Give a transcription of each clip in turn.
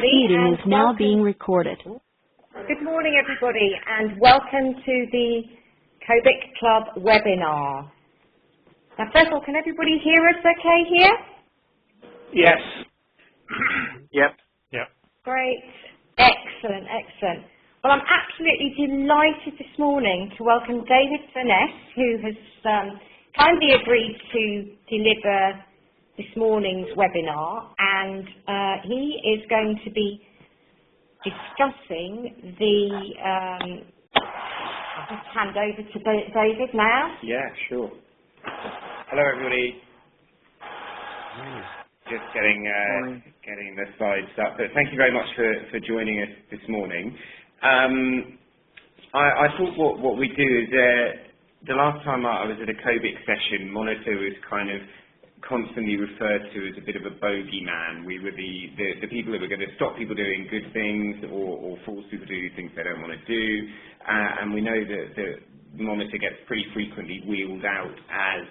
This meeting is now being recorded. Good morning, everybody, and welcome to the COBIC Club webinar. Now, first of all, can everybody hear us okay here? Yes. Yep. Great. Excellent, excellent. Well, I'm absolutely delighted this morning to welcome David Furness, who has kindly agreed to deliver this morning's webinar, and he is going to be discussing the, I'll just hand over to David now. Yeah, sure. Hello, everybody. Just getting the slides up, but thank you very much for joining us this morning. I thought what we do is, the last time I was at a COBIC session, Monitor was kind of constantly referred to as a bit of a bogeyman. We were the people that were going to stop people doing good things or force people to do things they don't want to do. And we know that the Monitor gets pretty frequently wheeled out as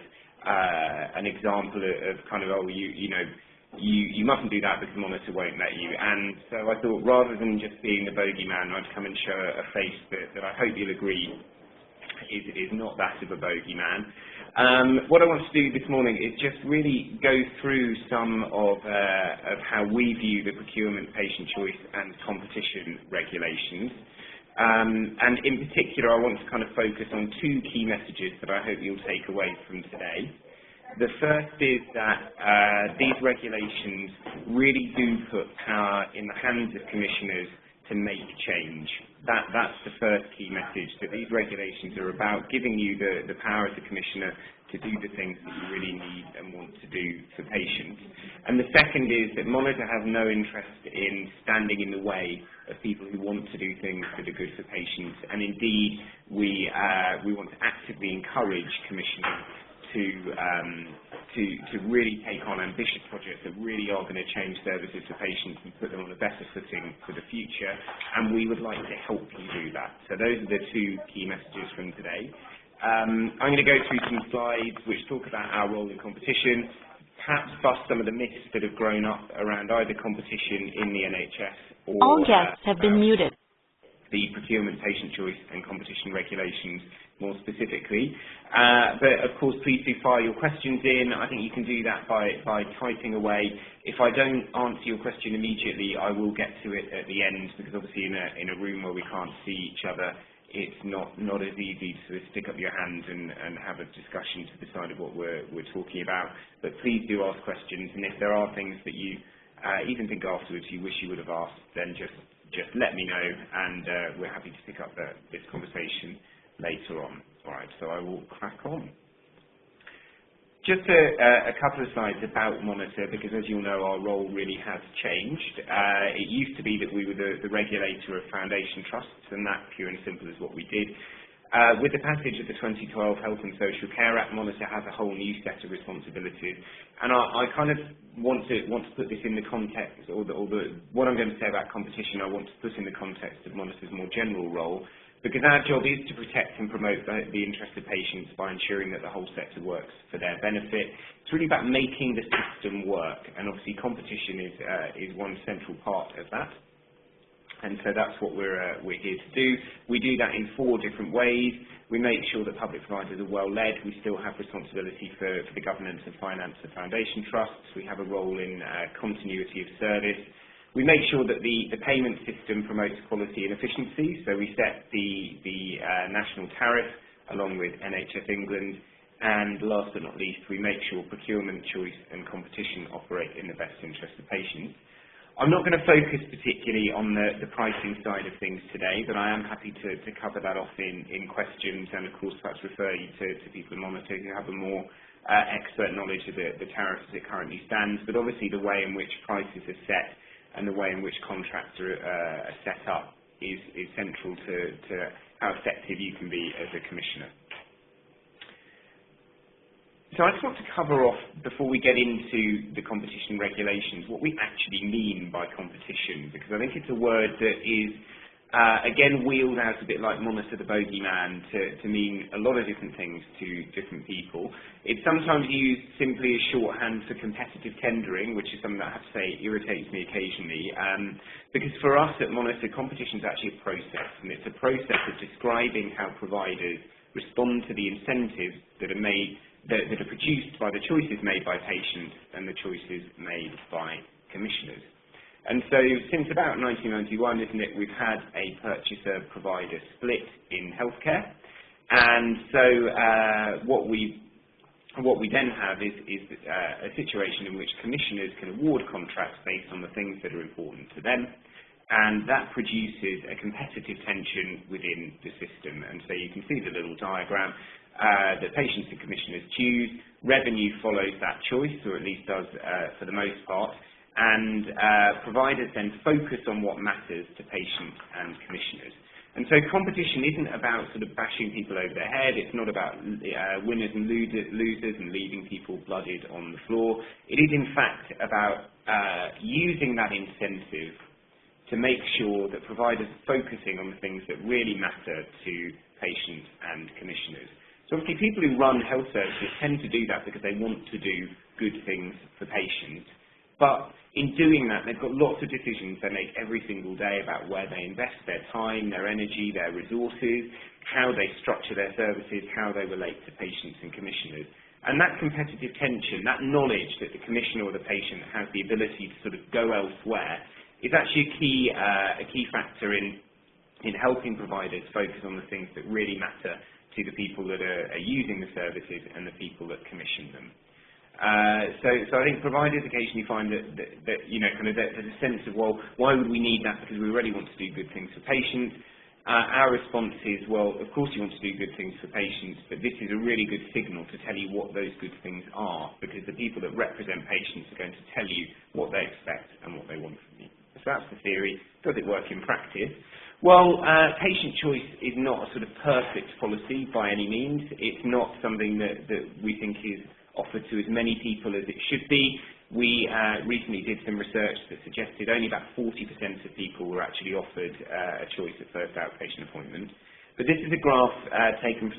an example of kind of, oh, you mustn't do that because Monitor won't let you. And so I thought, rather than just being the bogeyman, I'd come and show a face that I hope you'll agree is not that of a bogeyman. What I want to do this morning is just really go through some of how we view the procurement, patient choice and competition regulations. And in particular, I want to kind of focus on two key messages that I hope you'll take away from today. The first is that these regulations really do put power in the hands of commissioners to make change. That's the first key message, that these regulations are about giving you the power as a commissioner to do the things that you really need and want to do for patients. And the second is that Monitor has no interest in standing in the way of people who want to do things that are good for patients. And indeed, we want to actively encourage commissioners to really take on ambitious projects that really are going to change services for patients and put them on a better footing for the future, and we would like to help you do that. So those are the two key messages from today. I'm going to go through some slides which talk about our role in competition, perhaps bust some of the myths that have grown up around either competition in the NHS or all guests have been muted. The procurement, patient choice and competition regulations more specifically. But of course, please do fire your questions in. I think you can do that by typing away. If I don't answer your question immediately, I will get to it at the end, because obviously in a room where we can't see each other, it's not as easy to stick up your hand and have a discussion to decide what we're talking about. But please do ask questions, and if there are things that you even think afterwards you wish you would have asked, then just let me know, and we're happy to pick up this conversation later on. All right, so I will crack on. Just a couple of slides about Monitor, because as you'll know, our role really has changed. It used to be that we were the regulator of foundation trusts, and that, pure and simple, is what we did. With the passage of the 2012 Health and Social Care Act, Monitor has a whole new set of responsibilities, and I kind of want to put this in the context, or what I'm going to say about competition, I want to put in the context of Monitor's more general role, because our job is to protect and promote the interest of patients by ensuring that the whole sector works for their benefit. It's really about making the system work, and obviously competition is one central part of that. And so that's what we're here to do. We do that in 4 different ways. We make sure that public providers are well led. We still have responsibility for the governance and finance of foundation trusts. We have a role in continuity of service. We make sure that the payment system promotes quality and efficiency. So we set the national tariff along with NHS England. And last but not least, we make sure procurement, choice and competition operate in the best interest of patients. I'm not going to focus particularly on the pricing side of things today, but I am happy to cover that off in questions, and of course perhaps refer you to people in Monitor who have a more expert knowledge of the tariff as it currently stands. But obviously the way in which prices are set and the way in which contracts are set up is central to how effective you can be as a commissioner. So I just want to cover off, before we get into the competition regulations, what we actually mean by competition, because I think it's a word that is, again, wheeled out a bit like Monitor the bogeyman to mean a lot of different things to different people. It's sometimes used simply as shorthand for competitive tendering, which is something that I have to say irritates me occasionally. Because for us at Monitor, competition is actually a process, and it's a process of describing how providers respond to the incentives that are made, that are produced by the choices made by patients and the choices made by commissioners. And so since about 1991, isn't it, we've had a purchaser-provider split in healthcare. And so what we then have is a situation in which commissioners can award contracts based on the things that are important to them, and that produces a competitive tension within the system. And so you can see the little diagram that patients and commissioners choose. Revenue follows that choice, or at least does for the most part, and providers then focus on what matters to patients and commissioners. And so competition isn't about sort of bashing people over the head. It's not about winners and losers and leaving people blooded on the floor. It is in fact about using that incentive to make sure that providers are focusing on the things that really matter to patients and commissioners. So obviously people who run health services tend to do that because they want to do good things for patients. But in doing that, they've got lots of decisions they make every single day about where they invest their time, their energy, their resources, how they structure their services, how they relate to patients and commissioners. And that competitive tension, that knowledge that the commissioner or the patient has the ability to sort of go elsewhere, is actually a key factor in helping providers focus on the things that really matter to the people that are using the services and the people that commission them. So I think providers occasionally find that there's a sense of, well, why would we need that, because we already want to do good things for patients. Our response is, well, of course you want to do good things for patients, but this is a really good signal to tell you what those good things are, because the people that represent patients are going to tell you what they expect and what they want from you. So that's the theory. Does it work in practice? Well, patient choice is not a sort of perfect policy by any means. It's not something that we think is offered to as many people as it should be. We recently did some research that suggested only about 40% of people were actually offered a choice at first outpatient appointment. But this is a graph taken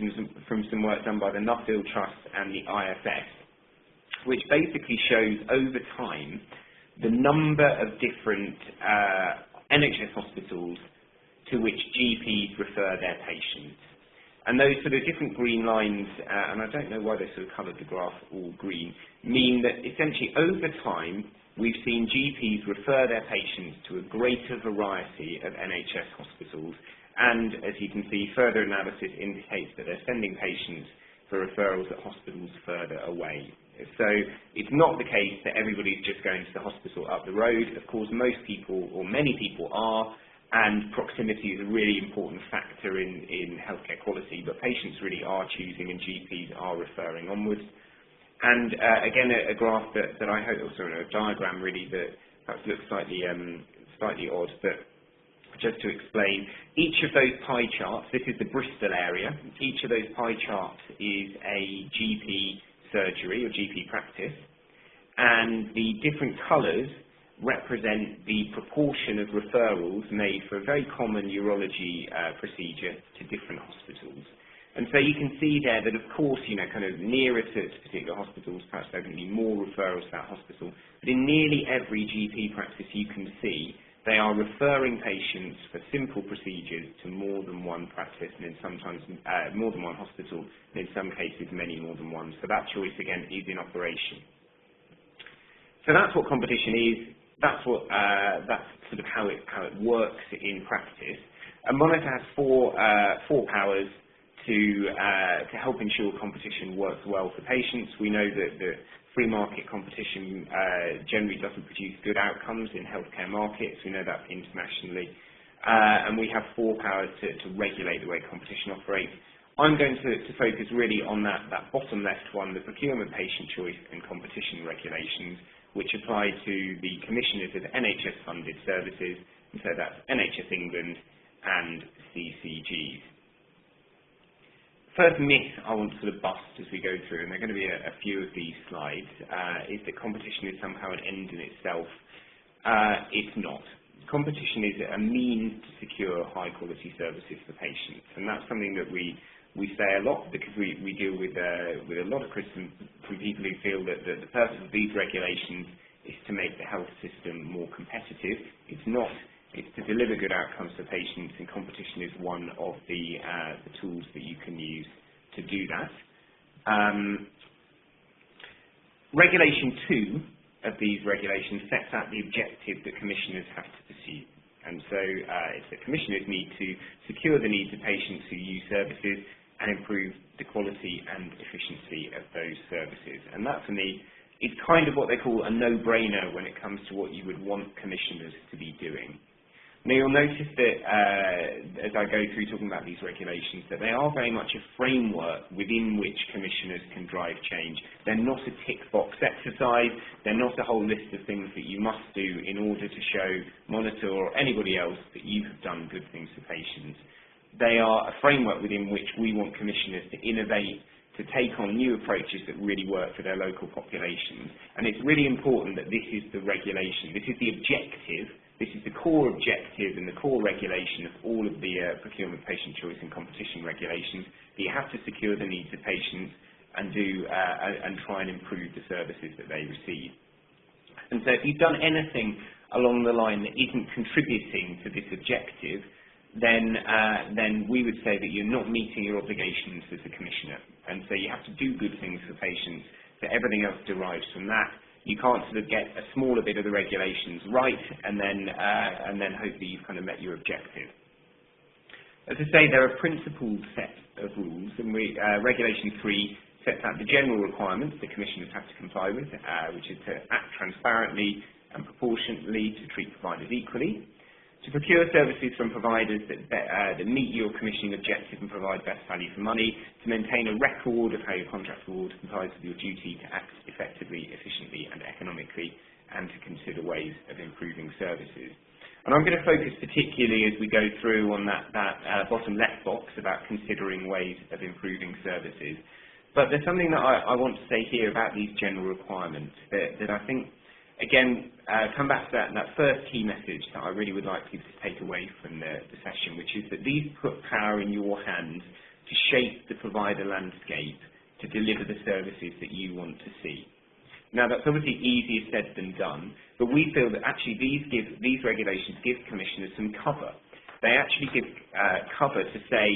from some work done by the Nuffield Trust and the IFS, which basically shows over time the number of different NHS hospitals to which GPs refer their patients. And those sort of different green lines, and I don't know why they sort of coloured the graph all green, mean that essentially over time we've seen GPs refer their patients to a greater variety of NHS hospitals, and as you can see, further analysis indicates that they're sending patients for referrals at hospitals further away. So it's not the case that everybody's just going to the hospital up the road. Of course, most people, or many people, are, and proximity is a really important factor in healthcare quality, but patients really are choosing and GPs are referring onwards. And again, a graph that I hope, also a diagram really, that perhaps looks slightly odd, but just to explain, each of those pie charts, this is the Bristol area, each of those pie charts is a GP surgery or GP practice, and the different colours represent the proportion of referrals made for a very common urology procedure to different hospitals. And so you can see there that, of course, kind of nearer to particular hospitals, perhaps there can be more referrals to that hospital, but in nearly every GP practice you can see, they are referring patients for simple procedures to more than one practice, and then sometimes more than one hospital, and in some cases many more than one. So that choice, again, is in operation. So that's what competition is. That's sort of how it works in practice. And Monitor has four powers to help ensure competition works well for patients. We know that the free market competition generally doesn't produce good outcomes in healthcare markets. We know that internationally. And we have four powers to regulate the way competition operates. I'm going to focus really on that bottom left one, the procurement, patient choice and competition regulations, which apply to the commissioners of NHS-funded services, and so that's NHS England and CCGs. First myth I want to sort of bust as we go through, and there are going to be a few of these slides, is that competition is somehow an end in itself. It's not. Competition is a means to secure high-quality services for patients, and that's something that we say a lot because we deal with a lot of criticism from people who feel that the purpose of these regulations is to make the health system more competitive. It's not deliver good outcomes for patients, and competition is one of the tools that you can use to do that. Regulation 2 of these regulations sets out the objective that commissioners have to pursue. And so it's that commissioners need to secure the needs of patients who use services and improve the quality and efficiency of those services. And that, for me, is kind of what they call a no-brainer when it comes to what you would want commissioners to be doing. Now, you'll notice that as I go through talking about these regulations, that they are very much a framework within which commissioners can drive change. They're not a tick-box exercise. They're not a whole list of things that you must do in order to show, monitor, or anybody else that you have done good things for patients. They are a framework within which we want commissioners to innovate, to take on new approaches that really work for their local populations. And it's really important that this is the regulation, this is the objective, this is the core objective and the core regulation of all of the procurement, patient choice and competition regulations, that you have to secure the needs of patients and try and improve the services that they receive. And so if you've done anything along the line that isn't contributing to this objective, then we would say that you're not meeting your obligations as a commissioner. And so you have to do good things for patients, so everything else derives from that. You can't sort of get a smaller bit of the regulations right and then hope that you've kind of met your objective. As I say, there are principled set of rules, and Regulation 3 sets out the general requirements that commissioners have to comply with, which is to act transparently and proportionately, to treat providers equally, to procure services from providers that meet your commissioning objective and provide best value for money, to maintain a record of how your contract award complies with your duty to act effectively, efficiently and economically, and to consider ways of improving services. And I'm going to focus particularly as we go through on that bottom left box about considering ways of improving services. But there's something that I want to say here about these general requirements that I think, again, come back to that first key message that I really would like people to take away from the session, which is that these put power in your hands to shape the provider landscape to deliver the services that you want to see. Now, that's obviously easier said than done, but we feel that actually these regulations give commissioners some cover. They actually give cover to say,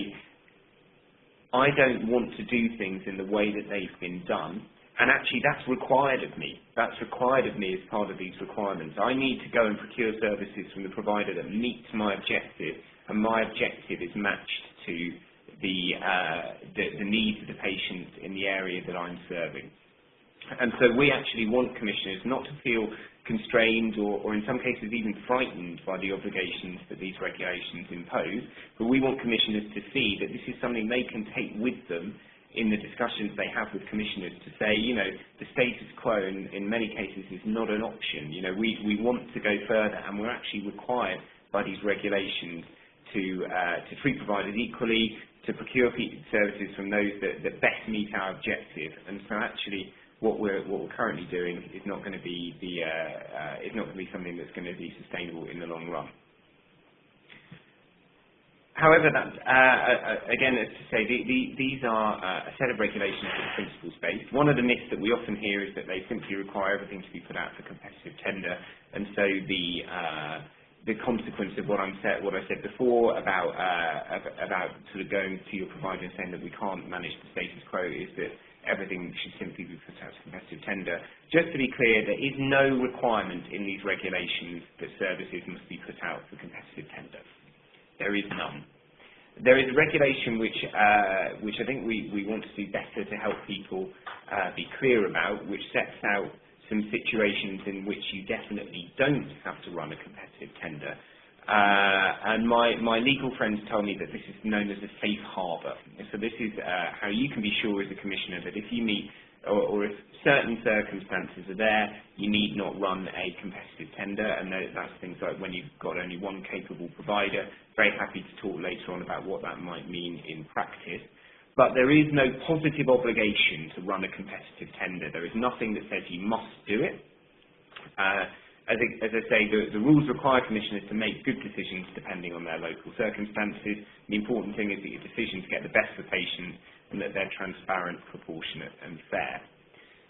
I don't want to do things in the way that they've been done, and actually that's required of me. That's required of me as part of these requirements. I need to go and procure services from the provider that meets my objective, and my objective is matched to the needs of the patient in the area that I'm serving. And so we actually want commissioners not to feel constrained or in some cases even frightened by the obligations that these regulations impose, but we want commissioners to see that this is something they can take with them in the discussions they have with commissioners to say, you know, the status quo in many cases is not an option. You know, we want to go further, and we're actually required by these regulations to treat providers equally, to procure services from those that best meet our objective. And so actually what we're currently doing is not going to be something that's going to be sustainable in the long run. However, again, as to say, these are a set of regulations that are principles-based. One of the myths that we often hear is that they simply require everything to be put out for competitive tender, and so the consequence of what I said before about sort of going to your provider and saying that we can't manage the status quo is that everything should simply be put out to competitive tender. Just to be clear, there is no requirement in these regulations that services must be put out for competitive tender. There is none. There is a regulation which I think we want to do better to help people be clear about, which sets out some situations in which you definitely don't have to run a competitive tender. And my legal friends tell me that this is known as a safe harbour. So this is how you can be sure as a commissioner that if you meet or if certain circumstances are there, you need not run a competitive tender, and that's things like when you've got only one capable provider. Very happy to talk later on about what that might mean in practice. But there is no positive obligation to run a competitive tender. There is nothing that says you must do it. As I say, the rules require commissioners to make good decisions depending on their local circumstances. The important thing is that your decisions get the best for patients and that they're transparent, proportionate and fair.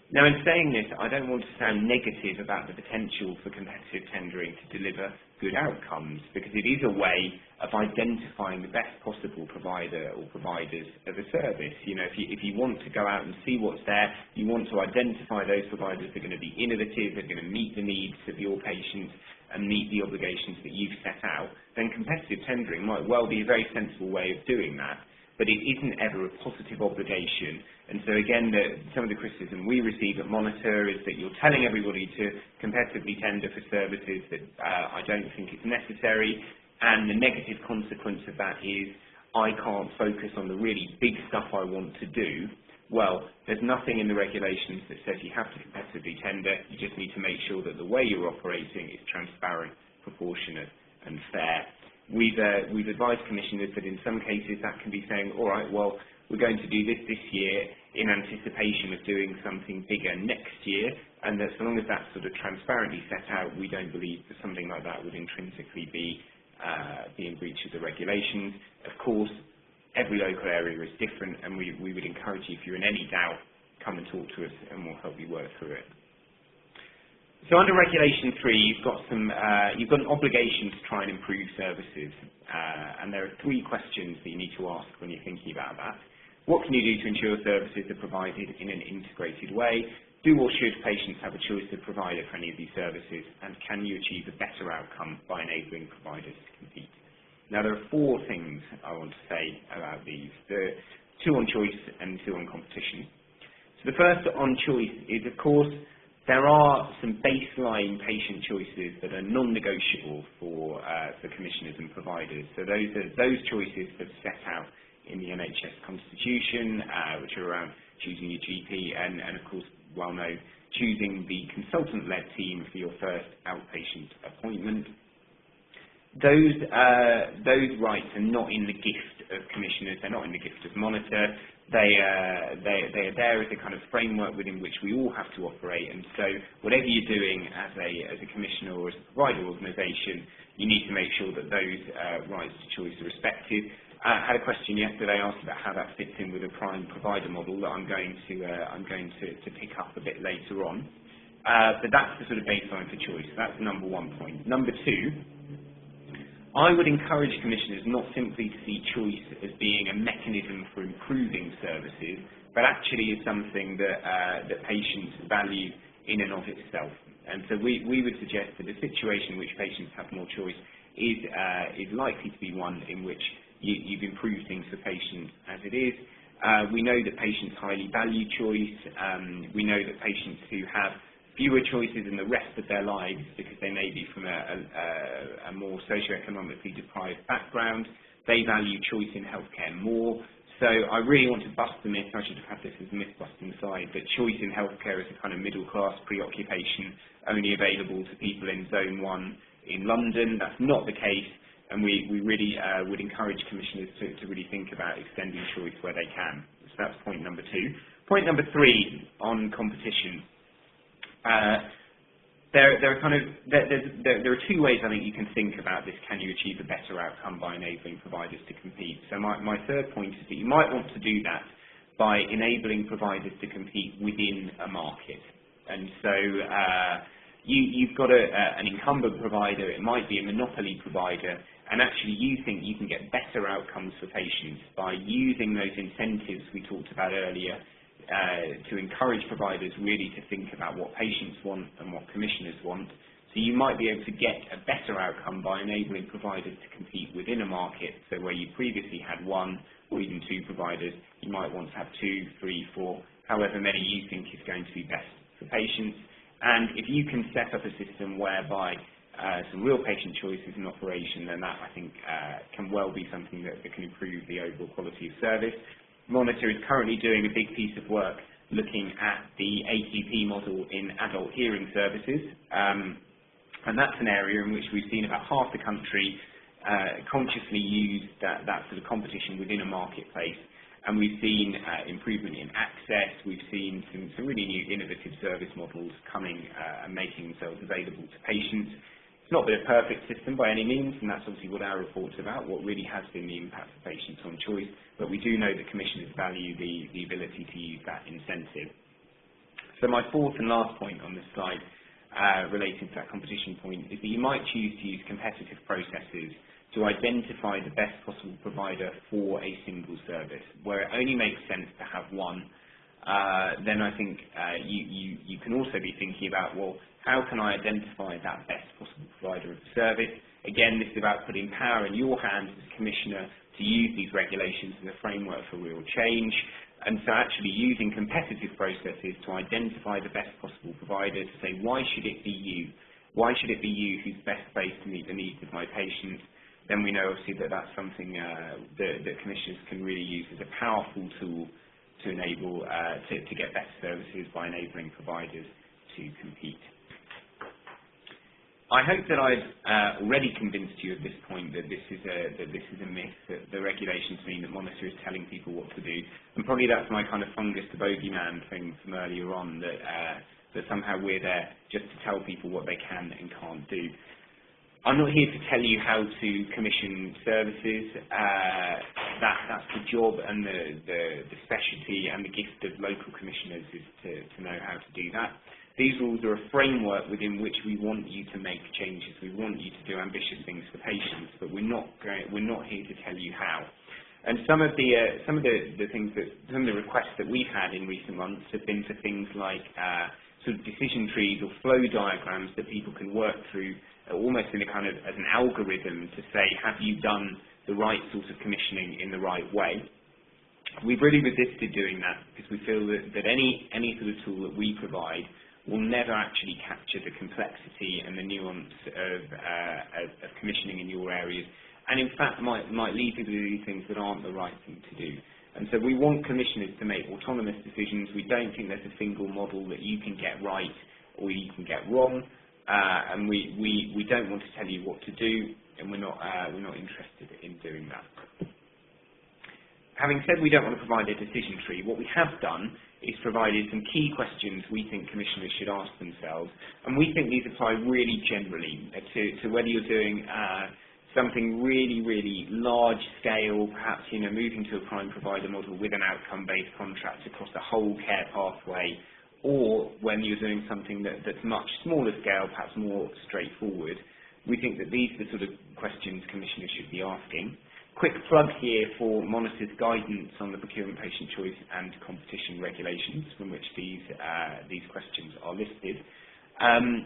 Now, in saying this, I don't want to sound negative about the potential for competitive tendering to deliver good outcomes, because it is a way of identifying the best possible provider or providers of a service. You know, if you want to go out and see what's there, you want to identify those providers that are going to be innovative, that are going to meet the needs of your patients and meet the obligations that you've set out, then competitive tendering might well be a very sensible way of doing that. But it isn't ever a positive obligation. And so again, some of the criticism we receive at Monitor is that you're telling everybody to competitively tender for services that I don't think is necessary, and the negative consequence of that is I can't focus on the really big stuff I want to do. Well, there's nothing in the regulations that says you have to competitively tender. You just need to make sure that the way you're operating is transparent, proportionate and fair. We've advised commissioners that in some cases that can be saying, all right, well, we're going to do this year in anticipation of doing something bigger next year, and that so long as that's sort of transparently set out, we don't believe that something like that would intrinsically be in breach of the regulations. Of course, every local area is different, and we would encourage you, if you're in any doubt, come and talk to us and we'll help you work through it. So under Regulation 3, you've got an obligation to try and improve services, and there are 3 questions that you need to ask when you're thinking about that. What can you do to ensure services are provided in an integrated way? Do or should patients have a choice of provider for any of these services? And can you achieve a better outcome by enabling providers to compete? Now, there are 4 things I want to say about these. The 2 on choice and 2 on competition. So the first on choice is, of course, there are some baseline patient choices that are non-negotiable for commissioners and providers. So those choices are set out in the NHS Constitution, which are around choosing your GP and of course, well known, choosing the consultant-led team for your first outpatient appointment. Those rights are not in the gift of commissioners. They're not in the gift of Monitor. They are there as a kind of framework within which we all have to operate, and so whatever you're doing as a commissioner or as a provider organisation, you need to make sure that those rights to choice are respected. I had a question yesterday asked about how that fits in with a prime provider model that I'm going to pick up a bit later on. But that's the sort of baseline for choice. That's the number 1 point. Number 2, I would encourage commissioners not simply to see choice as being a mechanism for improving services, but actually as something that patients value in and of itself. And so we would suggest that a situation in which patients have more choice is likely to be one in which you've improved things for patients as it is. We know that patients highly value choice. We know that patients who have fewer choices in the rest of their lives because they may be from a more socioeconomically deprived background, they value choice in healthcare more. So I really want to bust the myth, I should have had this as a myth-busting slide, that choice in healthcare is a kind of middle-class preoccupation only available to people in Zone 1 in London. That's not the case, and we really would encourage commissioners to really think about extending choice where they can. So that's point number 2. Point number 3 on competition. There are 2 ways I think you can think about this. Can you achieve a better outcome by enabling providers to compete? So my 3rd point is that you might want to do that by enabling providers to compete within a market. And so you've got an incumbent provider, it might be a monopoly provider, and actually you think you can get better outcomes for patients by using those incentives we talked about earlier to encourage providers really to think about what patients want and what commissioners want. So you might be able to get a better outcome by enabling providers to compete within a market. So where you previously had 1 or even 2 providers, you might want to have 2, 3, 4, however many you think is going to be best for patients. And if you can set up a system whereby some real patient choice is in operation, then that I think can well be something that can improve the overall quality of service. Monitor is currently doing a big piece of work looking at the AQP model in adult hearing services, and that's an area in which we've seen about half the country consciously use that sort of competition within a marketplace, and we've seen improvement in access. We've seen some really new innovative service models coming and making themselves available to patients. It's not been a perfect system by any means, and that's obviously what our report's about, what really has been the impact for patients on choice, but we do know that commissioners value the ability to use that incentive. So my fourth and last point on this slide related to that competition point is that you might choose to use competitive processes to identify the best possible provider for a single service. Where it only makes sense to have one, then I think you can also be thinking about, well, how can I identify that best possible provider of the service? Again, this is about putting power in your hands as Commissioner to use these regulations as a framework for real change. And so actually using competitive processes to identify the best possible provider to say, why should it be you? Why should it be you who's best placed to meet the needs of my patients? Then we know obviously that that's something that commissioners can really use as a powerful tool to enable to get better services by enabling providers to compete. I hope that I've already convinced you at this point that this is a myth, that the regulations mean that Monitor is telling people what to do, and probably that's my kind of fungus to bogeyman thing from earlier on, that somehow we're there just to tell people what they can and can't do. I'm not here to tell you how to commission services. That's the job and the specialty and the gift of local commissioners is to know how to do that. These rules are a framework within which we want you to make changes. We want you to do ambitious things for patients, but we're not here to tell you how. And some of the requests that we've had in recent months have been for things like sort of decision trees or flow diagrams that people can work through, almost in a kind of as an algorithm to say, have you done the right sort of commissioning in the right way? We've really resisted doing that because we feel that any sort of tool that we provide will never actually capture the complexity and the nuance of commissioning in your areas, and in fact might lead people to do things that aren't the right thing to do. And so we want commissioners to make autonomous decisions. We don't think there's a single model that you can get right or you can get wrong, and we don't want to tell you what to do, and we're not interested in doing that. Having said we don't want to provide a decision tree, what we have done is provided some key questions we think commissioners should ask themselves, and we think these apply really generally to whether you're doing something really, really large scale, perhaps moving to a prime provider model with an outcome-based contract across the whole care pathway, or when you're doing something that's much smaller scale, perhaps more straightforward. We think that these are the sort of questions commissioners should be asking. Quick plug here for Monitor's guidance on the procurement, patient choice and competition regulations from which these questions are listed.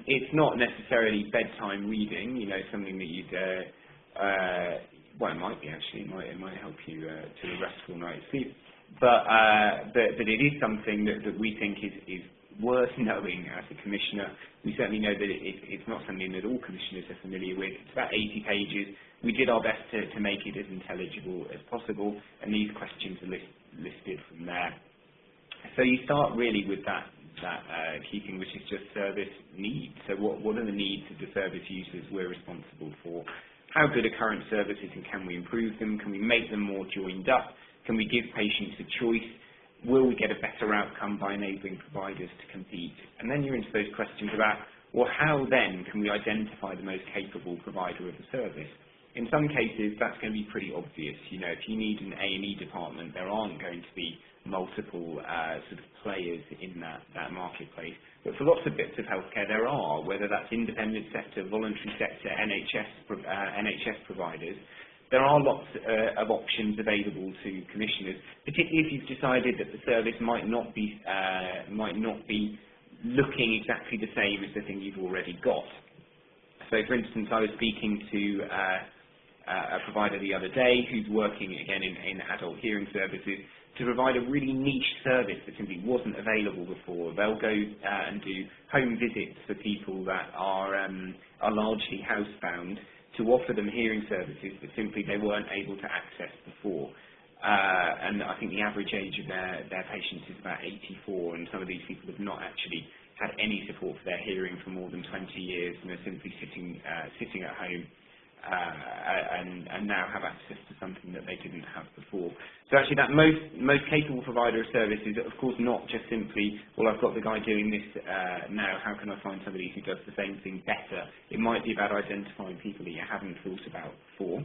It's not necessarily bedtime reading, something that you'd, well, it might be actually, it might help you to a restful night's sleep, but it is something that we think is worth knowing as a commissioner. We certainly know that it's not something that all commissioners are familiar with. It's about 80 pages. We did our best to make it as intelligible as possible, and these questions are listed from there. So you start really with that key thing, which is just service needs. So what are the needs of the service users we're responsible for? How good are current services, and can we improve them? Can we make them more joined up? Can we give patients a choice? Will we get a better outcome by enabling providers to compete? And then you're into those questions about, well, how then can we identify the most capable provider of the service? In some cases, that's going to be pretty obvious. If you need an A&E department, there aren't going to be multiple sort of players in that marketplace. But for lots of bits of healthcare, there are, whether that's independent sector, voluntary sector, NHS providers. There are lots of options available to commissioners, particularly if you've decided that the service might not be looking exactly the same as the thing you've already got. So, for instance, I was speaking to a provider the other day who's working again in adult hearing services to provide a really niche service that simply wasn't available before. They'll go and do home visits for people that are largely housebound, to offer them hearing services that simply they weren't able to access before. And I think the average age of their patients is about 84, and some of these people have not actually had any support for their hearing for more than 20 years, and are simply sitting at home and now have access to something that they didn't have before. So actually that most capable provider of service is, of course, not just simply, well, I've got the guy doing this now, how can I find somebody who does the same thing better? It might be about identifying people that you haven't thought about before.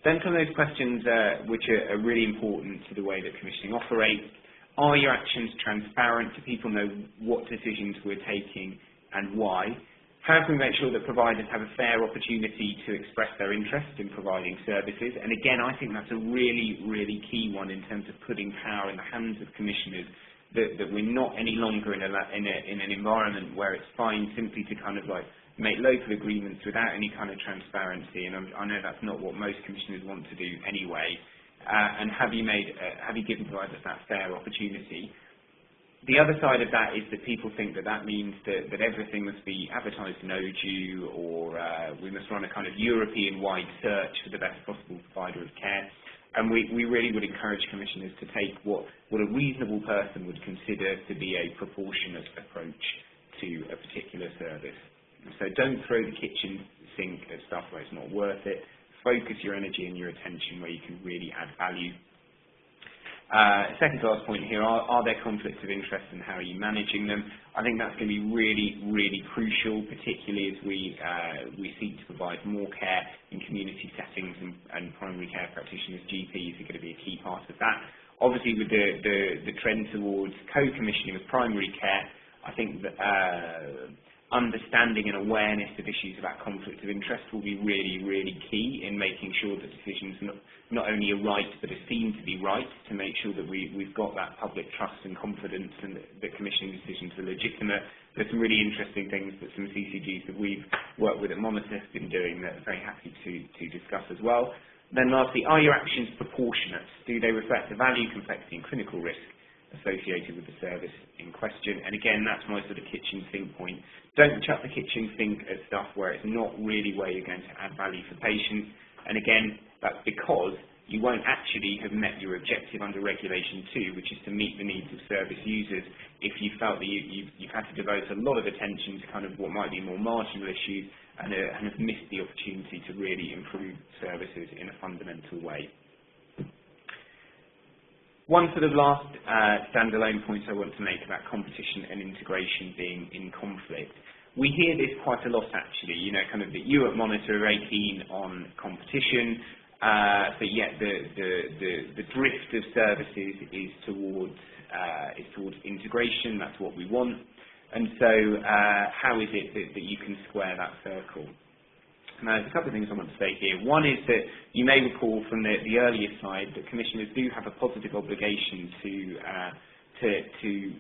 Then some of those questions which are really important to the way that commissioning operates Are your actions transparent? Do people know what decisions we're taking and why? How can we make sure that providers have a fair opportunity to express their interest in providing services? And again, I think that's a really, really key one in terms of putting power in the hands of commissioners, that we're not any longer in an environment where it's fine simply to kind of like make local agreements without any kind of transparency. And I know that's not what most commissioners want to do anyway. And have you given providers that fair opportunity? The other side of that is that people think that means that everything must be advertised in ODU, or we must run a kind of European-wide search for the best possible provider of care. And we really would encourage commissioners to take what a reasonable person would consider to be a proportionate approach to a particular service. So don't throw the kitchen sink at stuff where it's not worth it. Focus your energy and your attention where you can really add value. Second to last point here, are there conflicts of interest and how are you managing them? I think that's going to be really, really crucial, particularly as we seek to provide more care in community settings, and primary care practitioners, GPs, are going to be a key part of that. Obviously, with the trend towards co-commissioning of primary care, I think that understanding and awareness of issues about conflict of interest will be really, really key in making sure that decisions not only are right but are seen to be right, to make sure that we've got that public trust and confidence and that commissioning decisions are legitimate. There's some really interesting things that some CCGs that we've worked with at Monitor have been doing that I'm very happy to discuss as well. Then lastly, are your actions proportionate? Do they reflect the value, complexity and clinical risk associated with the service in question? And again, that's my sort of kitchen sink point. Don't chuck the kitchen sink at stuff where it's not really where you're going to add value for patients. And again, that's because you won't actually have met your objective under Regulation 2, which is to meet the needs of service users, if you felt that you've had to devote a lot of attention to kind of what might be more marginal issues and have missed the opportunity to really improve services in a fundamental way. One sort of last standalone point I want to make about competition and integration being in conflict. We hear this quite a lot actually, kind of that you at Monitor are very keen on competition, but yet the drift of services is towards integration. That's what we want. And so how is it that you can square that circle? Now, there's a couple of things I want to say here. One is that you may recall from the earlier slide that commissioners do have a positive obligation to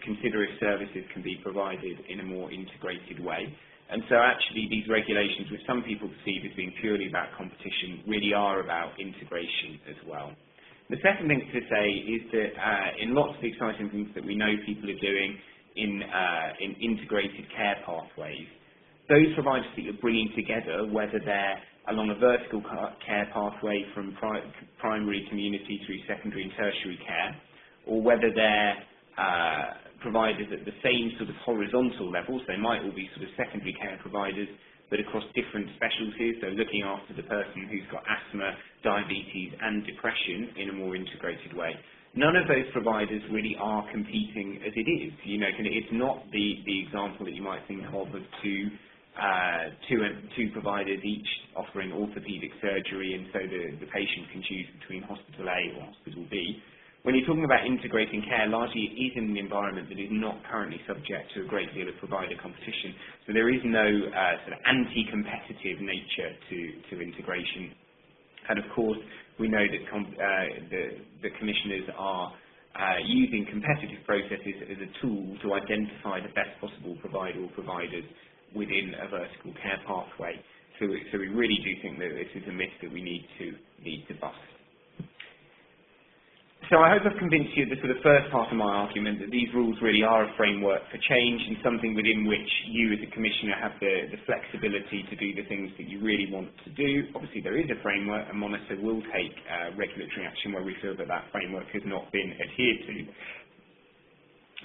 consider if services can be provided in a more integrated way. And so actually these regulations, which some people perceive as being purely about competition, really are about integration as well. The second thing to say is that in lots of the exciting things that we know people are doing in integrated care pathways, those providers that you're bringing together, whether they're along a vertical care pathway from primary, community through secondary and tertiary care, or whether they're providers at the same sort of horizontal levels, they might all be sort of secondary care providers, but across different specialties, so looking after the person who's got asthma, diabetes and depression in a more integrated way. None of those providers really are competing as it is. It's not the example that you might think of two providers each offering orthopaedic surgery, and so the patient can choose between hospital A or hospital B. When you're talking about integrating care, largely it is in an environment that is not currently subject to a great deal of provider competition. So there is no sort of anti-competitive nature to integration. And of course, we know that the commissioners are using competitive processes as a tool to identify the best possible provider or providers within a vertical care pathway. So we really do think that this is a myth that we need to bust. So I hope I've convinced you the sort of first part of my argument that these rules really are a framework for change and something within which you as a commissioner have the flexibility to do the things that you really want to do. Obviously there is a framework and Monitor will take regulatory action where we feel that that framework has not been adhered to.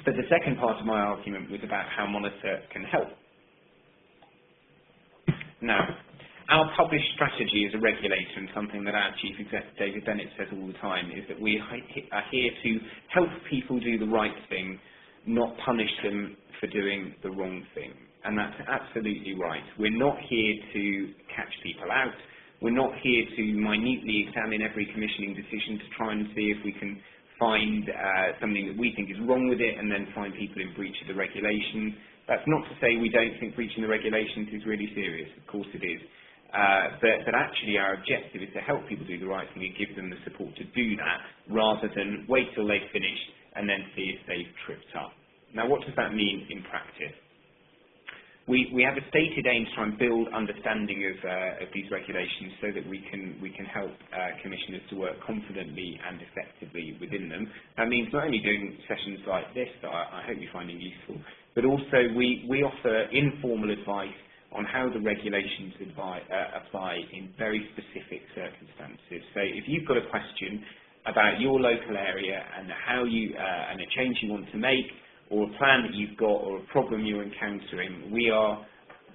But the second part of my argument was about how Monitor can help. Now, our published strategy as a regulator, and something that our Chief Executive David Bennett says all the time, is that we are here to help people do the right thing, not punish them for doing the wrong thing. And that's absolutely right. We're not here to catch people out. We're not here to minutely examine every commissioning decision to try and see if we can find something that we think is wrong with it and then find people in breach of the regulations. That's not to say we don't think breaching the regulations is really serious. Of course it is. But actually our objective is to help people do the right thing and give them the support to do that rather than wait till they've finished and then see if they've tripped up. Now, what does that mean in practice? We have a stated aim to try and build understanding of these regulations so that we can help commissioners to work confidently and effectively within them. That means not only doing sessions like this that I hope you're finding useful, but also we offer informal advice on how the regulations apply in very specific circumstances. So if you've got a question about your local area and how and a change you want to make, or a plan that you've got, or a problem you're encountering, we are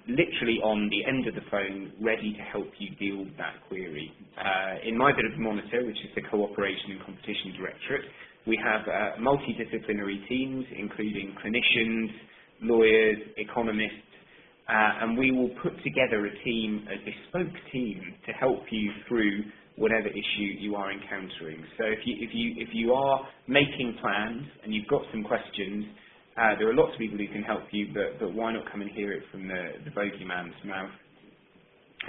literally on the end of the phone ready to help you deal with that query. In my bit of monitor, which is the Cooperation and Competition Directorate, we have multidisciplinary teams, including clinicians, lawyers, economists, and we will put together a bespoke team to help you through whatever issue you are encountering. So if you are making plans and you've got some questions, there are lots of people who can help you, but why not come and hear it from the bogeyman's mouth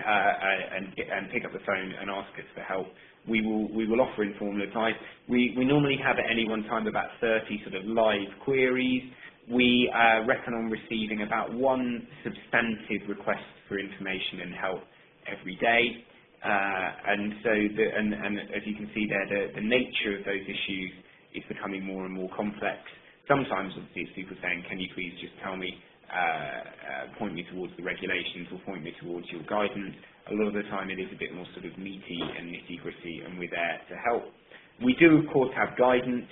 and pick up the phone and ask us for help. We will offer informal advice. We normally have at any one time about 30 sort of live queries. We reckon on receiving about one substantive request for information and help every day. And so, as you can see there, the nature of those issues is becoming more and more complex. Sometimes, obviously, it's people saying, can you please just tell me, point me towards the regulations or point me towards your guidance. A lot of the time it is a bit more sort of meaty and nitty-gritty, and we're there to help. We do, of course, have guidance,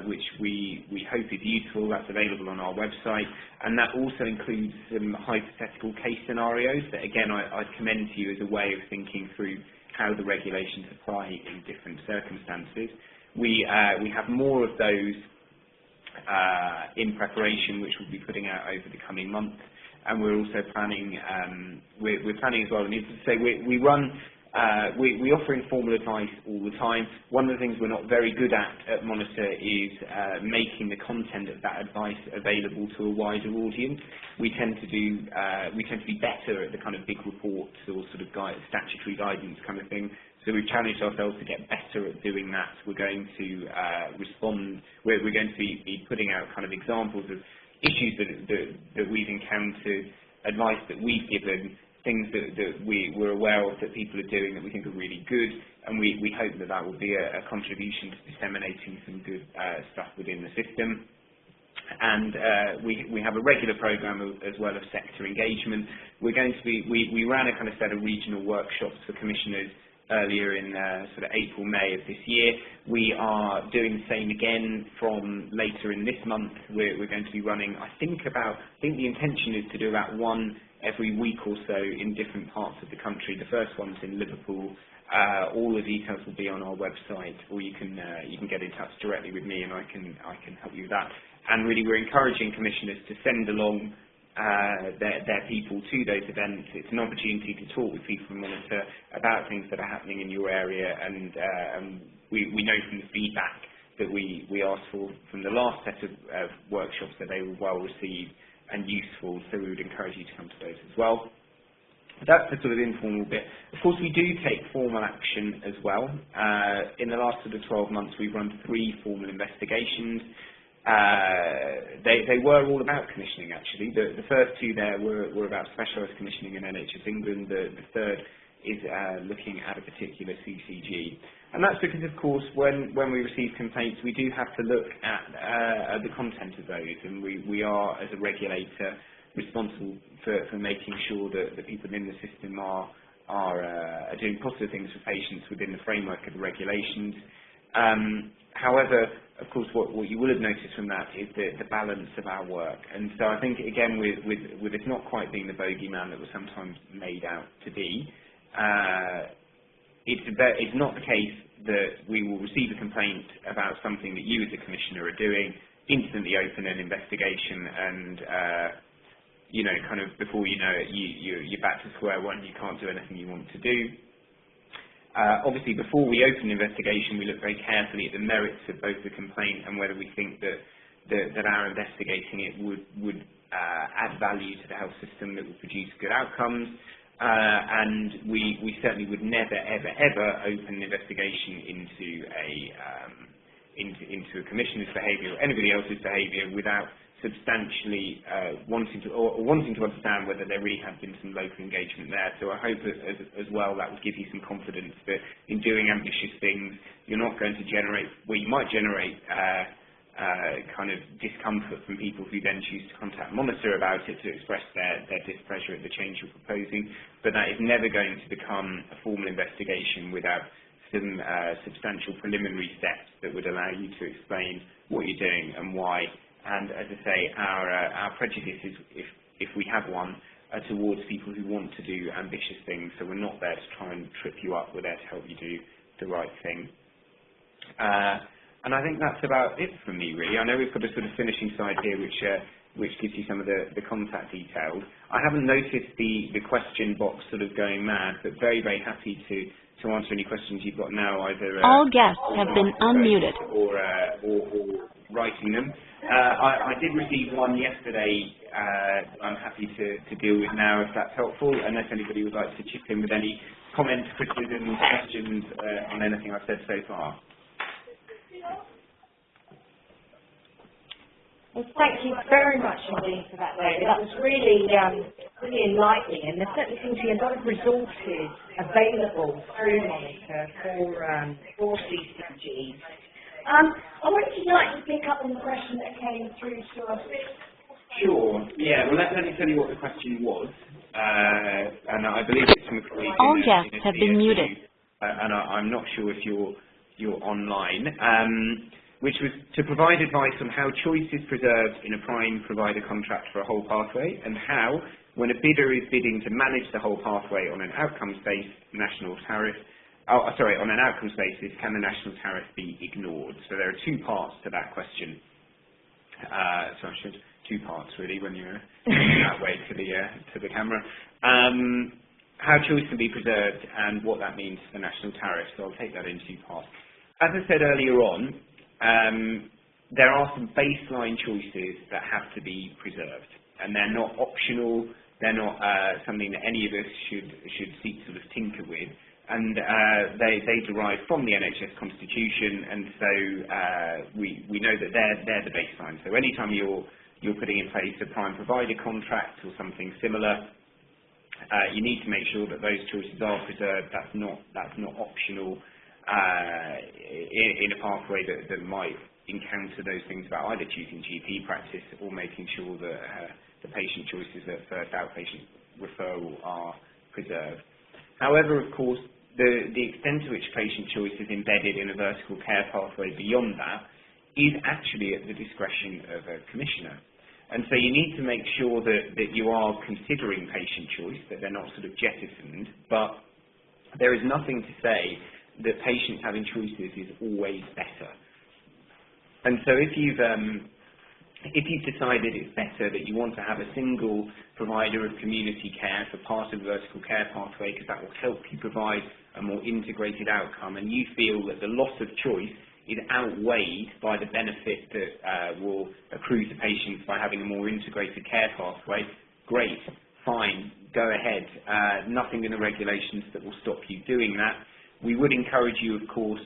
which we hope is useful. That's available on our website, and that also includes some hypothetical case scenarios that, again, I'd commend to you as a way of thinking through how the regulations apply in different circumstances. We have more of those in preparation, which we'll be putting out over the coming months, and we're also planning. We're planning as well. And as I say, we offer informal advice all the time. One of the things we're not very good at Monitor is making the content of that advice available to a wider audience. We tend to be better at the kind of big reports or sort of statutory guidance kind of thing. So we've challenged ourselves to get better at doing that. We're going to respond. We're going to be putting out kind of examples of issues that we've encountered, advice that we've given, things that we're aware of that people are doing that we think are really good, and we hope that will be a contribution to disseminating some good stuff within the system. And we have a regular programme as well of sector engagement. We ran a kind of set of regional workshops for commissioners earlier in sort of April, May of this year. We are doing the same again from later in this month. We're going to be running, I think the intention is to do about one every week or so in different parts of the country. The first one's in Liverpool. All the details will be on our website, or you can get in touch directly with me and I can help you with that. And really we're encouraging commissioners to send along their people to those events. It's an opportunity to talk with people from Monitor about things that are happening in your area, and we know from the feedback that we asked for from the last set of workshops that they were well received and useful, so we would encourage you to come to those as well. That's the sort of informal bit. Of course, we do take formal action as well. In the last sort of 12 months, we've run 3 formal investigations. They were all about commissioning, actually. The first 2 there were about specialised commissioning in NHS England. The third is looking at a particular CCG. And that's because, of course, when we receive complaints, we do have to look at the content of those, and we are, as a regulator, responsible for making sure that the people in the system are doing positive things for patients within the framework of the regulations. However, of course, what you will have noticed from that is the balance of our work. And so I think, again, with it not quite being the bogeyman that was sometimes made out to be, it's not the case that we will receive a complaint about something that you as a commissioner are doing, instantly open an investigation, and kind of before you know it, you're back to square one. You can't do anything you want to do. Obviously, before we open an investigation, we look very carefully at the merits of both the complaint and whether we think that our investigating it would add value to the health system, that will produce good outcomes. And we certainly would never, ever open an investigation into a commissioner's behaviour or anybody else's behaviour without substantially wanting to understand whether there really has been some local engagement there. So I hope as well that will give you some confidence that in doing ambitious things, you're not going to generate, well, you might generate kind of discomfort from people who then choose to contact Monitor about it to express their displeasure at the change you're proposing, but that is never going to become a formal investigation without some substantial preliminary steps that would allow you to explain what you're doing and why. And as I say, our prejudice is, if we have one, towards people who want to do ambitious things. So we're not there to try and trip you up. We're there to help you do the right thing. And I think that's about it from me, really. I know we've got a sort of finishing slide here, which gives you some of the contact details. I haven't noticed the question box sort of going mad, but very, very happy to answer any questions you've got now, either all guests have been unmuted or writing them. I did receive one yesterday. I'm happy to deal with now if that's helpful, unless anybody would like to chip in with any comments, criticisms, questions on anything I've said so far. Well, thank you very much indeed for that, David. That was really, really enlightening, and there certainly seems to be a lot of resources available through Monitor for CCGs. I wonder if you'd like to pick up on the question that came through to us. Sure. Yeah. Well, let me tell you what the question was, and I believe it's from a colleague. All guests have been muted. And I'm not sure if you're online. Which was to provide advice on how choice is preserved in a prime provider contract for a whole pathway, and how, when a bidder is bidding to manage the whole pathway on an outcomes-based national tariff, on an outcomes basis, can the national tariff be ignored? So there are two parts to that question. Two parts really when you're that way to the camera. How choice can be preserved and what that means for the national tariff. So I'll take that in two parts. As I said earlier on, there are some baseline choices that have to be preserved, and they're not optional. They're not something that any of us should seek to sort of tinker with, and they derive from the NHS Constitution, and so we know that they're the baseline. So anytime you're putting in place a prime provider contract or something similar, you need to make sure that those choices are preserved. That's not optional. In a pathway that might encounter those things about either choosing GP practice or making sure that the patient choices at first outpatient referral are preserved. However, of course, the extent to which patient choice is embedded in a vertical care pathway beyond that is actually at the discretion of a commissioner. And so you need to make sure that you are considering patient choice, that they're not sort of jettisoned, but there is nothing to say that patients having choices is always better. And so if you've decided it's better that you want to have a single provider of community care for part of the vertical care pathway because that will help you provide a more integrated outcome, and you feel that the loss of choice is outweighed by the benefit that will accrue to patients by having a more integrated care pathway, great, fine, go ahead. Nothing in the regulations that will stop you doing that. We would encourage you, of course,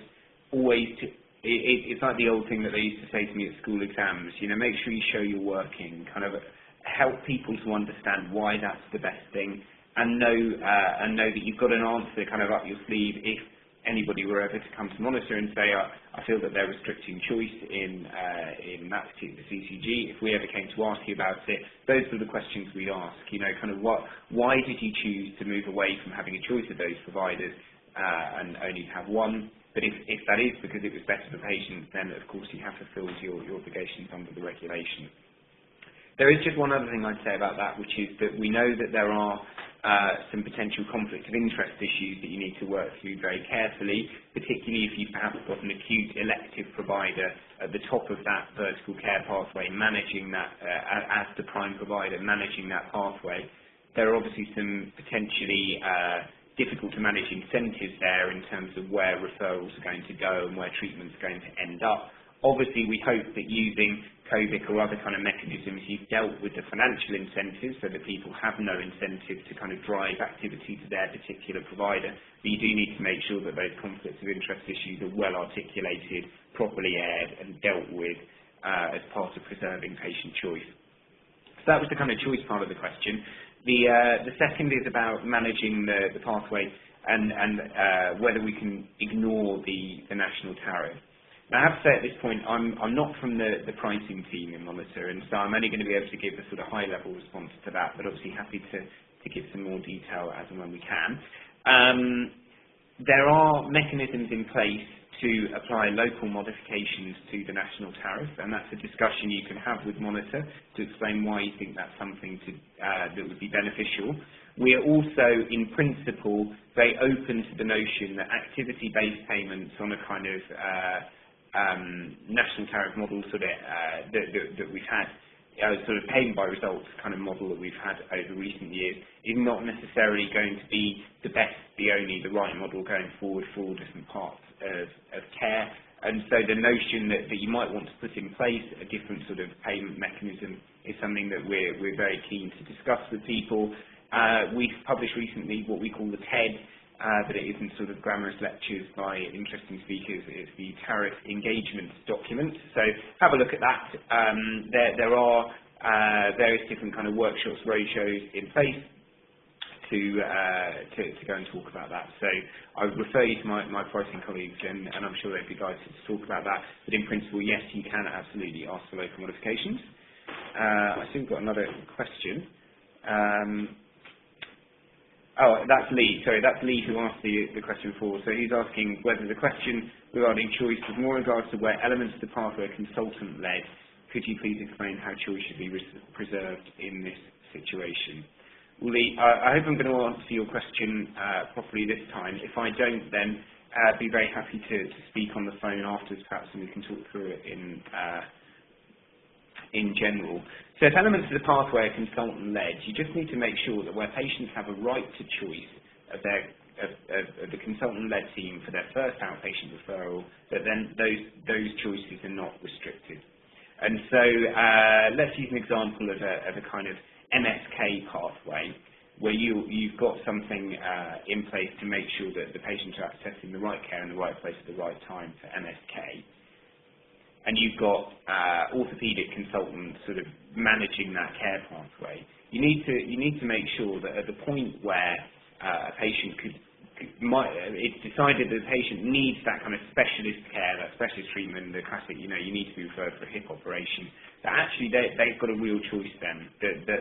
always to, it's like the old thing that they used to say to me at school exams, make sure you show you're working, kind of help people to understand why that's the best thing, and know that you've got an answer kind of up your sleeve if anybody were ever to come to Monitor and say, I feel that they're restricting choice in that particular CCG. If we ever came to ask you about it, those are the questions we'd ask, kind of why did you choose to move away from having a choice of those providers and only have one? But if that is because it was better for patients, then of course you have fulfilled your obligations under the regulation. There is just one other thing I'd say about that, which is that we know that there are some potential conflict of interest issues that you need to work through very carefully, particularly if you've perhaps got an acute elective provider at the top of that vertical care pathway managing that, as the prime provider managing that pathway. There are obviously some potentially difficult to manage incentives there in terms of where referrals are going to go and where treatment's going to end up. Obviously, we hope that using COBIC or other kind of mechanisms, you've dealt with the financial incentives so that people have no incentive to kind of drive activity to their particular provider. But you do need to make sure that those conflicts of interest issues are well articulated, properly aired and dealt with as part of preserving patient choice. So that was the kind of choice part of the question. The second is about managing the pathway and whether we can ignore the national tariff. Now, I have to say at this point, I'm not from the pricing team in Monitor, and so I'm only going to be able to give a sort of high-level response to that, but obviously happy to give some more detail as and when we can. There are mechanisms in place to apply local modifications to the national tariff, and that's a discussion you can have with Monitor to explain why you think that's something that would be beneficial. We are also, in principle, very open to the notion that activity-based payments on a kind of national tariff model that we've had, sort of paying by results kind of model that we've had over recent years, is not necessarily going to be the best, the only, the right model going forward for all different parts of care. And so the notion that you might want to put in place a different sort of payment mechanism is something that we're very keen to discuss with people. We've published recently what we call the TED, but it isn't sort of glamorous lectures by interesting speakers. It's the tariff engagement document. So have a look at that. There are various different kind of workshops, roadshows in place to go and talk about that. So I would refer you to my pricing colleagues, and I'm sure they'd be delighted to talk about that. But in principle, yes, you can absolutely ask for local modifications. I think we've got another question. Oh, that's Lee. Sorry, that's Lee who asked the question before. So he's asking whether the question regarding choice was more in regards to where elements of the pathway are consultant-led. Could you please explain how choice should be preserved in this situation? Well, Lee, I hope I'm going to answer your question properly this time. If I don't, then I'd be very happy to speak on the phone afterwards, perhaps, and we can talk through it in general. So if elements of the pathway are consultant-led, you just need to make sure that where patients have a right to choice of the consultant-led team for their first outpatient referral, that then those choices are not restricted. And so let's use an example of a kind of MSK pathway where you've got something in place to make sure that the patients are accessing the right care in the right place at the right time for MSK. And you've got orthopaedic consultants sort of managing that care pathway. You need to make sure that at the point where a patient it's decided that the patient needs that kind of specialist care, that specialist treatment, the classic, you need to be referred for a hip operation, that actually they've got a real choice then.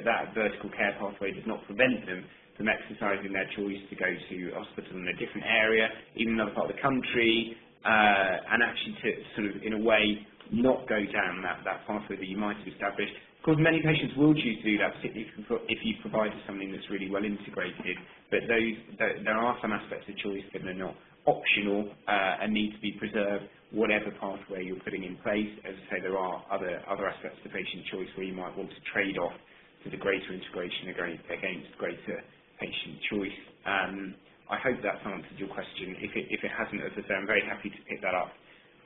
That vertical care pathway does not prevent them from exercising their choice to go to hospital in a different area, even another part of the country, and actually to sort of, in a way, not go down that pathway that you might have established. Of course, many patients will choose to do that, particularly if you provided something that's really well integrated, but there are some aspects of choice that are not optional and need to be preserved, whatever pathway you're putting in place. As I say, there are other aspects of patient choice where you might want to trade off to the greater integration against greater patient choice. I hope that's answered your question. If it hasn't, as I say, I'm very happy to pick that up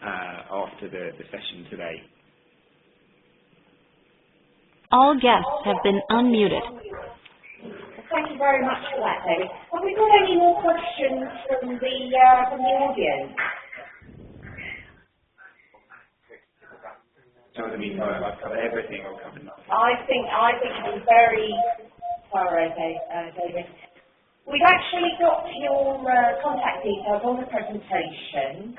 after the session today. All guests have been unmuted. Thank you very much for that, David. Have we got any more questions from the audience? So in the meantime, I've covered everything. I'll cover nothing. I think it was very thorough, David. We've actually got your contact details on the presentation,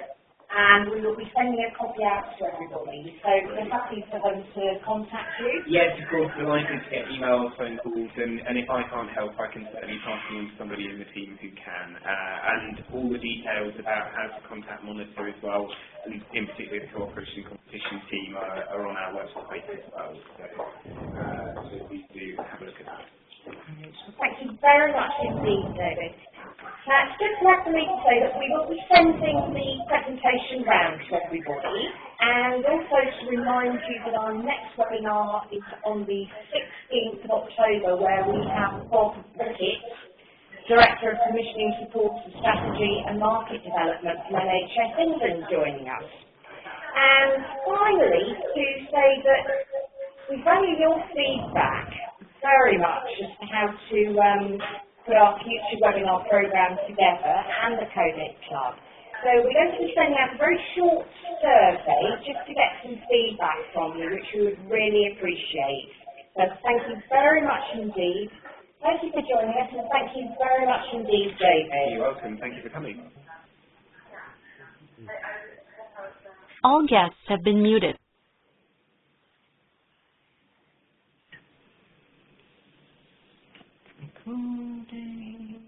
and we will be sending a copy out to everybody. So we're happy for them to contact you. Yes, of course, delighted to get emails, phone calls, and if I can't help, I can certainly pass them on to somebody in the team who can. And all the details about how to contact Monitor as well, and in particular the cooperation and competition team, are on our website as well. So please do have a look at that. Thank you very much indeed, David. It's just left for me to say that we will be sending the presentation round to everybody, and also to remind you that our next webinar is on the 16th of October, where we have Bob Rickett, Director of Commissioning Support and Strategy and Market Development from NHS England, joining us. And finally, to say that we value your feedback very much as to how to put our future webinar programme together and the COBIC Club. So we're going to be sending out a very short survey just to get some feedback from you, which we would really appreciate. So thank you very much indeed. Thank you for joining us, and thank you very much indeed, David. You're welcome. Thank you for coming. All guests have been muted. Recording.